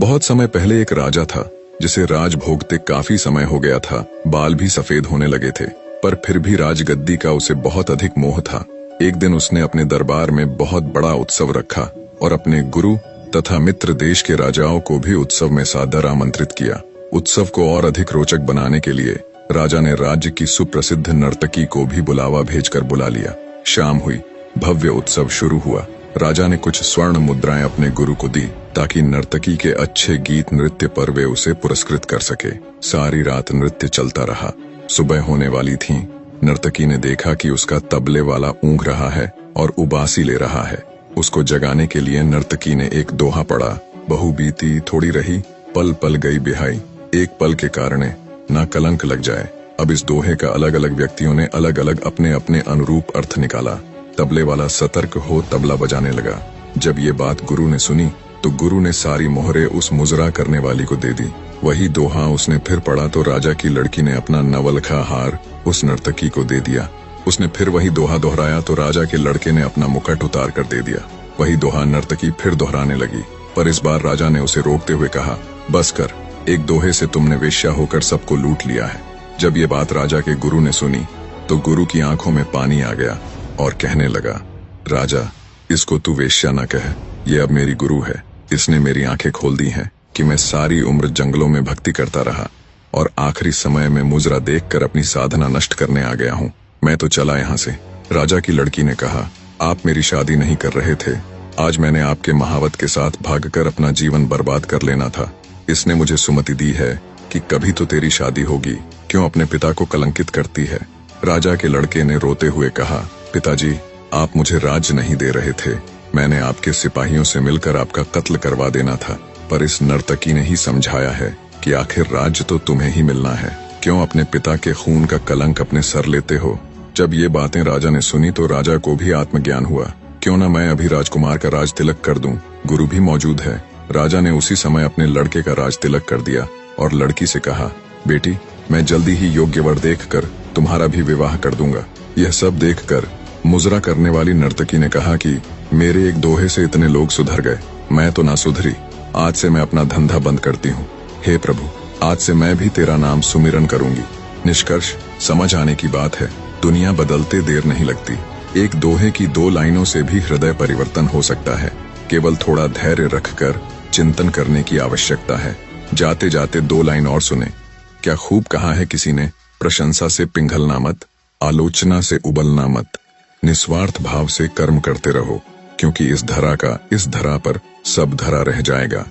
बहुत समय पहले एक राजा था जिसे राज भोगते काफी समय हो गया था। बाल भी सफेद होने लगे थे, पर फिर भी राजगद्दी का उसे बहुत अधिक मोह था। एक दिन उसने अपने दरबार में बहुत बड़ा उत्सव रखा और अपने गुरु तथा मित्र देश के राजाओं को भी उत्सव में सादर आमंत्रित किया। उत्सव को और अधिक रोचक बनाने के लिए राजा ने राज्य की सुप्रसिद्ध नर्तकी को भी बुलावा भेजकर बुला लिया। शाम हुई, भव्य उत्सव शुरू हुआ। राजा ने कुछ स्वर्ण मुद्राएं अपने गुरु को दी ताकि नर्तकी के अच्छे गीत नृत्य पर वे उसे पुरस्कृत कर सके। सारी रात नृत्य चलता रहा। सुबह होने वाली थी। नर्तकी ने देखा कि उसका तबले वाला ऊँघ रहा है और उबासी ले रहा है। उसको जगाने के लिए नर्तकी ने एक दोहा पढ़ा, बहु बीती थोड़ी रही, पल पल गई बिहाई, एक पल के कारणे ना कलंक लग जाए। अब इस दोहे का अलग अलग व्यक्तियों ने अलग अलग अपने अपने अनुरूप अर्थ निकाला। तबले वाला सतर्क हो तबला बजाने लगा। जब ये बात गुरु ने सुनी तो गुरु ने सारी मोहरे उस मुजरा करने वाली को दे दी। वही दोहा उसने फिर पढ़ा तो राजा की लड़की ने अपना नवलखा हार उस नर्तकी को दे दिया। उसने फिर वही दोहा दोहराया तो राजा के लड़के ने अपना मुकुट उतार कर दे दिया। वही दोहा नर्तकी फिर दोहराने लगी, पर इस बार राजा ने उसे रोकते हुए कहा, बस कर, एक दोहे से तुमने वेश्या होकर सबको लूट लिया है। जब ये बात राजा के गुरु ने सुनी तो गुरु की आंखों में पानी आ गया और कहने लगा, राजा, इसको तू वेश्या न कह, ये अब मेरी गुरु है। इसने मेरी आंखें खोल दी हैं कि मैं सारी उम्र जंगलों में भक्ति करता रहा और आखिरी समय में मुजरा देखकर अपनी साधना नष्ट करने आ गया हूँ। मैं तो चला यहाँ से। राजा की लड़की ने कहा, आप मेरी शादी नहीं कर रहे थे। आज मैंने आपके महावत के साथ भागकर अपना जीवन बर्बाद कर लेना था। इसने मुझे सुमति दी है कि कभी तो तेरी शादी होगी, क्यों अपने पिता को कलंकित करती है। राजा के लड़के ने रोते हुए कहा, पिताजी, आप मुझे राज्य नहीं दे रहे थे। मैंने आपके सिपाहियों से मिलकर आपका कत्ल करवा देना था, पर इस नर्तकी ने ही समझाया है कि आखिर राज्य तो तुम्हें ही मिलना है। क्यों अपने पिता के खून का कलंक अपने सर लेते हो। जब ये बातें राजा ने सुनी तो राजा को भी आत्मज्ञान हुआ। क्यों न मैं अभी राजकुमार का राज तिलक कर दूं, गुरु भी मौजूद है। राजा ने उसी समय अपने लड़के का राज तिलक कर दिया और लड़की से कहा, बेटी, मैं जल्दी ही योग्य वर देखकर तुम्हारा भी विवाह कर दूंगा। यह सब देखकर मुजरा करने वाली नर्तकी ने कहा कि मेरे एक दोहे से इतने लोग सुधर गए, मैं तो ना सुधरी। आज से मैं अपना धंधा बंद करती हूँ। हे प्रभु, आज से मैं भी तेरा नाम सुमिरन करूंगी। निष्कर्ष समझ आने की बात है, दुनिया बदलते देर नहीं लगती। एक दोहे की 2 लाइनों से भी हृदय परिवर्तन हो सकता है। केवल थोड़ा धैर्य रखकर चिंतन करने की आवश्यकता है। जाते जाते 2 लाइन और सुने। क्या खूब कहा है किसी ने, प्रशंसा से पिघलना मत, आलोचना से उबलना मत, निस्वार्थ भाव से कर्म करते रहो, क्योंकि इस धरा पर सब धरा रह जाएगा।